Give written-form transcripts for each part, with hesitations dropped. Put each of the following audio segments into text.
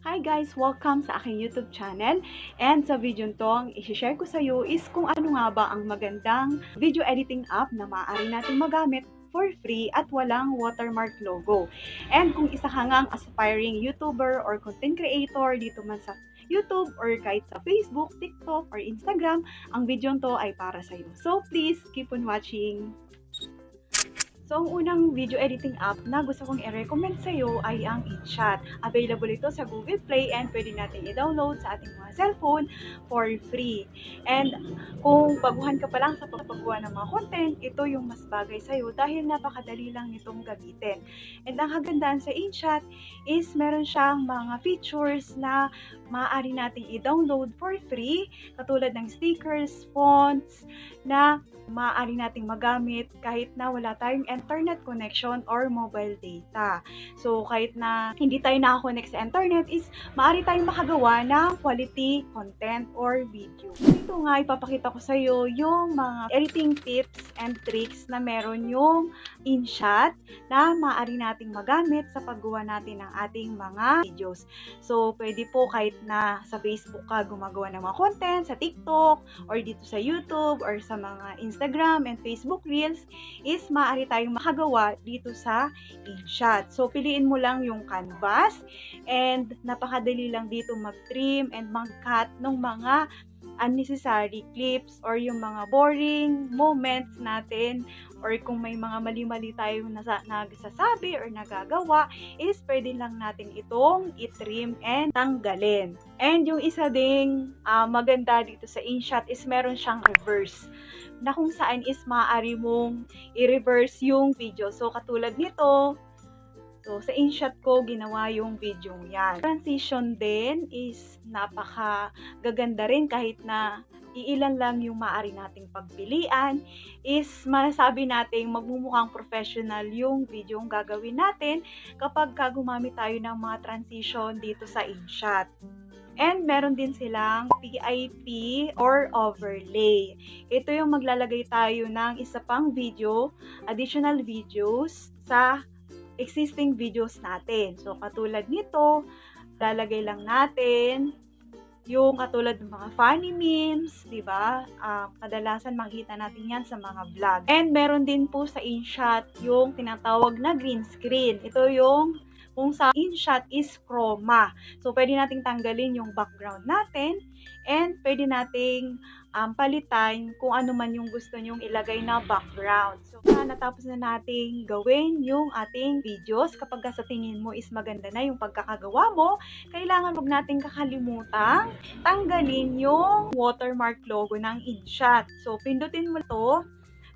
Hi guys! Welcome sa aking YouTube channel. And sa video to, ang i-share ko sa iyo is kung ano nga ba ang magandang video editing app na maaari nating magamit for free at walang watermark logo. And kung isa ka ngang aspiring YouTuber or content creator dito man sa YouTube or kahit sa Facebook, TikTok, or Instagram, ang video to ay para sa iyo. So please keep on watching! So, ang unang video editing app na gusto kong i-recommend sa iyo ay ang InShot. Available ito sa Google Play and pwede natin i-download sa ating mga cellphone for free. And kung baguhan ka pa lang sa pagpagawa ng mga content, ito yung mas bagay sa iyo dahil napakadali lang nitong gamitin. And ang kagandahan sa InShot is meron siyang mga features na maaari nating i-download for free, katulad ng stickers, fonts, na maaari nating magamit kahit na wala tayong internet connection or mobile data. So, kahit na hindi tayo nakakonect sa internet is maaari tayong makagawa ng quality content or video. Ito nga, ipapakita ko sa iyo yung mga editing tips and tricks na meron yung InShot na maaari nating magamit sa paggawa natin ng ating mga videos. So, pwede po kahit na sa Facebook ka gumagawa ng mga content, sa TikTok, or dito sa YouTube, or sa mga Instagram and Facebook Reels, is maaari tayong makagawa dito sa InShot. So, piliin mo lang yung canvas, and napakadali lang dito mag-trim and mag-cut ng mga unnecessary clips or yung mga boring moments natin, or kung may mga mali-mali tayong nagsasabi or nagagawa, is pwede lang natin itong i-trim and tanggalin. And yung isa ding maganda dito sa InShot is meron siyang reverse, na kung saan is maaari mong i-reverse yung video. So, katulad nito, so, sa InShot ko, ginawa yung video yan. Transition din is napaka-gaganda rin kahit na iilan lang yung maaari nating pagpilian, is masasabi nating magmumukhang professional yung video yung gagawin natin kapag gumamit tayo ng mga transition dito sa InShot. And meron din silang PIP or overlay. Ito yung maglalagay tayo ng isa pang video, additional videos sa existing videos natin. So, katulad nito, lalagay lang natin yung katulad ng mga funny memes, di ba? Kadalasan makita natin yan sa mga vlog. And meron din po sa InShot yung tinatawag na green screen. Ito yung kung sa InShot is chroma. So, pwede nating tanggalin yung background natin and pwede nating palitan kung ano man yung gusto nyong ilagay na background. So, natapos na nating gawin yung ating videos. Kapag sa tingin mo is maganda na yung pagkakagawa mo, kailangan huwag nating kakalimutan tanggalin yung watermark logo ng InShot. So, pindutin mo to.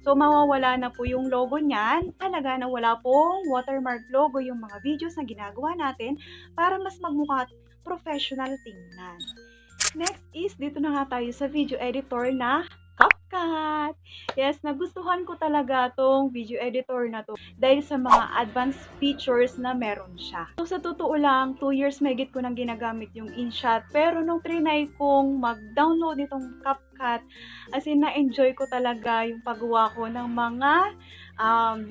So, mawawala na po yung logo niyan. Talaga na wala pong watermark logo yung mga videos na ginagawa natin para mas magmukha professional tingnan. Next is, dito na nga tayo sa video editor na CapCut. Yes, nagustuhan ko talaga tong video editor na to dahil sa mga advanced features na meron siya. So, sa totoo lang, 2 years mahigit ko nang ginagamit yung InShot, pero nung trinay kong mag-download nitong CapCut, as in na-enjoy ko talaga yung paggawa ko ng mga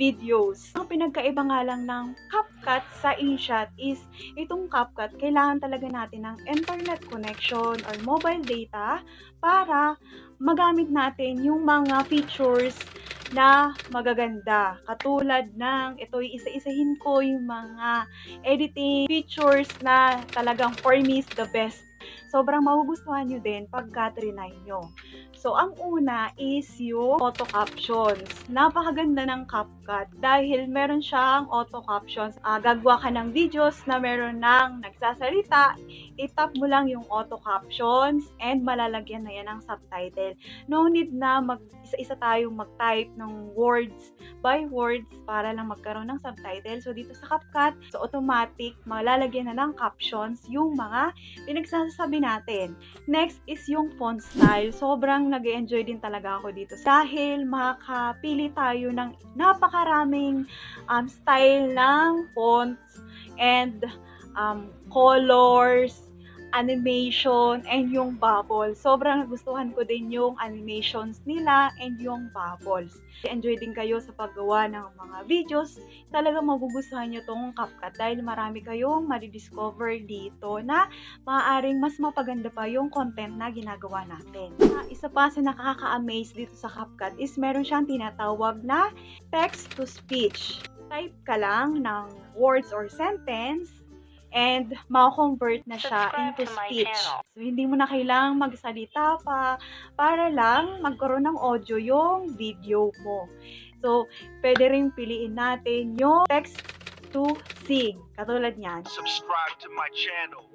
videos. Ang pinagkaiba nga lang ng CapCut sa InShot is itong CapCut, kailangan talaga natin ng internet connection or mobile data para magamit natin yung mga features na magaganda. Katulad ng, ito isa-isahin ko yung mga editing features na talagang for me is the best. Sobrang magugustuhan nyo din pagka trinay nyo. So, ang una is yung auto captions. Napakaganda ng CapCut dahil meron siyang auto captions. Gagawa ka ng videos na meron ng nagsasalita, itap mo lang yung auto captions and malalagyan na yan ng subtitle. No need na isa-isa tayong mag-type ng words by words para lang magkaroon ng subtitle. So, dito sa CapCut, so automatic, malalagyan na ng captions yung mga pinagsasabi natin. Next is yung font style. Sobrang nag-enjoy din talaga ako dito dahil makakapili tayo ng napakaraming style ng fonts and colors animation, and yung bubble. Sobrang nagustuhan ko din yung animations nila and yung bubbles. Enjoy din kayo sa paggawa ng mga videos. Talagang magugustuhan nyo tong CapCut dahil marami kayong madidiscover dito na maaaring mas mapaganda pa yung content na ginagawa natin. Isa pa sa nakaka-amaze dito sa CapCut is meron siyang tinatawag na text-to-speech. Type ka lang ng words or sentence and ma-convert na siya into speech. So, hindi mo na kailangang magsalita pa para lang magkaroon ng audio yung video mo. So, pwede rin piliin natin yung text to sing. Katulad niyan. Subscribe to my channel.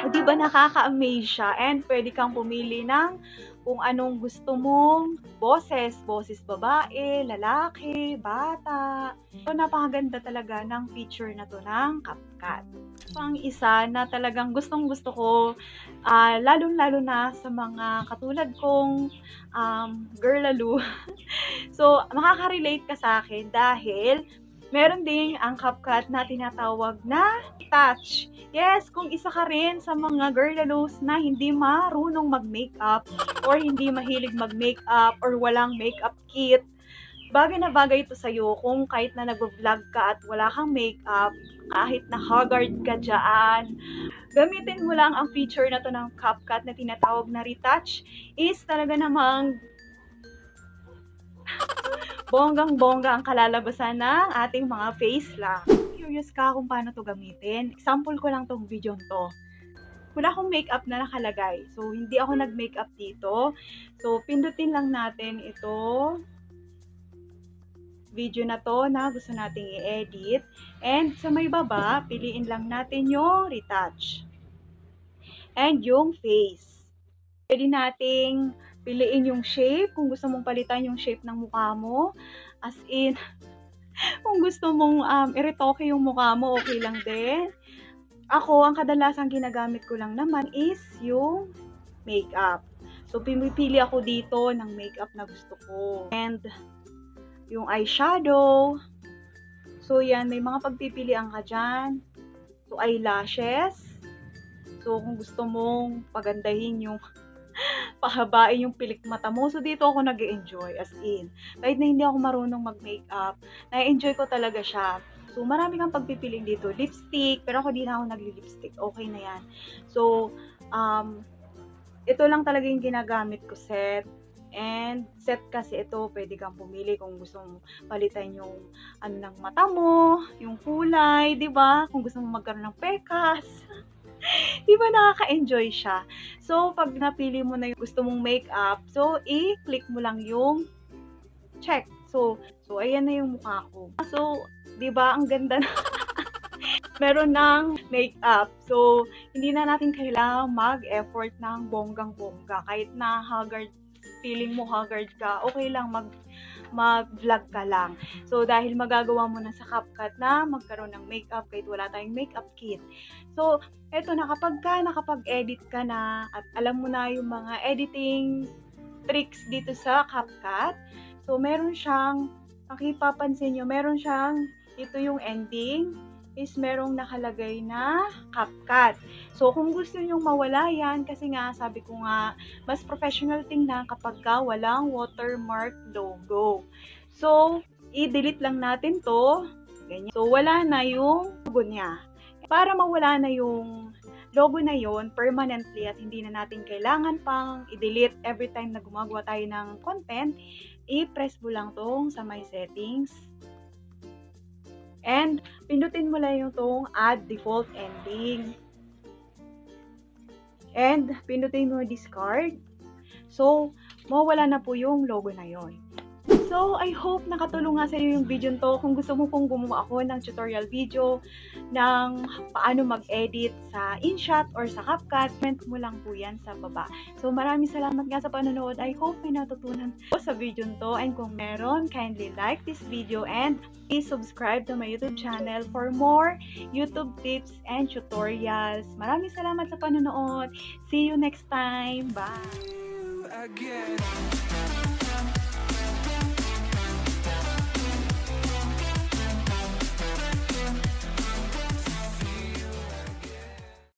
O, diba nakaka-amaze siya and pwede kang pumili ng kung anong gusto mong boses babae, lalaki, bata. So, napakaganda talaga ng feature na to ng CapCut. Pang isa na talagang gustong-gusto ko, lalong-lalo na sa mga katulad kong girlaloo. So, makaka-relate ka sa akin dahil meron ding ang CapCut na tinatawag na touch. Yes, kung isa ka rin sa mga girlaloos na hindi marunong mag-makeup or hindi mahilig mag-makeup or walang makeup kit, bagay na bagay ito sa'yo kung kahit na nag-vlog ka at wala kang makeup, kahit na haggard ka dyan, gamitin mo lang ang feature na to ng CapCut na tinatawag na retouch is talaga namang bonggang-bongga ang kalalabasan ng ating mga face lang. Curious ka kung paano to gamitin? Example ko lang tong video to. Wala akong makeup na nakalagay. So, hindi ako nag-makeup dito. So, pindutin lang natin ito. Video na to na gusto nating i-edit. And sa may baba, piliin lang natin yung retouch. And yung face. Pwede nating piliin yung shape. Kung gusto mong palitan yung shape ng mukha mo. As in, kung gusto mong i-retoke yung mukha mo, okay lang din. Ako, ang kadalasang ginagamit ko lang naman is yung makeup. So, pumipili ako dito ng makeup na gusto ko. And, yung eyeshadow. So, yan, may mga pagpipilian ka dyan. So, eyelashes. So, kung gusto mong pagandahin yung pahabain yung pilik mata mo. So, dito ako nag-enjoy as in. Kahit na hindi ako marunong mag-makeup, na-enjoy ko talaga siya. So, marami kang pagpipiling dito. Lipstick, pero ako di na ako nagli-lipstick. Okay na yan. So, ito lang talaga yung ginagamit ko set. And set kasi ito, pwede kang pumili kung gusto mong palitan yung ano ng mata mo, yung kulay, di ba? Kung gusto mong magkaroon ng pekas. Di ba nakaka-enjoy siya? So, pag napili mo na yung gusto mong makeup, so, i-click mo lang yung check. So, ayan na yung mukha ko. So, di ba, ang ganda na meron ng makeup. So, hindi na natin kailangang mag-effort ng bonggang-bongga. Kahit na haggard, feeling mo haggard ka, okay lang mag-vlog ka lang. So, dahil magagawa mo na sa CapCut na magkaroon ng makeup kahit wala tayong makeup kit. So, eto na, nakapag-edit ka na at alam mo na yung mga editing tricks dito sa CapCut. So, meron siyang, makipapansin nyo, meron siyang, ito yung ending, is merong nakalagay na CapCut. So, kung gusto nyong mawala yan, kasi nga, sabi ko nga, mas professional tingnan kapag ka walang watermark logo. So, i-delete lang natin to. Ganyan. So, wala na yung logo niya. Para mawala na yung logo na yon permanently at hindi na natin kailangan pang i-delete every time na gumagawa tayo ng content, i-press mo lang tong sa my settings. And, pindutin mo lang yung tong add default ending. And, pindutin mo discard. So, mawala na po yung logo na yon. So, I hope nakatulong nga sa iyo yung video to. Kung gusto mo pong gumawa ako ng tutorial video ng paano mag-edit sa InShot or sa CapCut, comment mo lang po yan sa baba. So, maraming salamat nga sa panonood. I hope may natutunan po sa video to. And kung meron, kindly like this video and please subscribe to my YouTube channel for more YouTube tips and tutorials. Maraming salamat sa panonood. See you next time. Bye!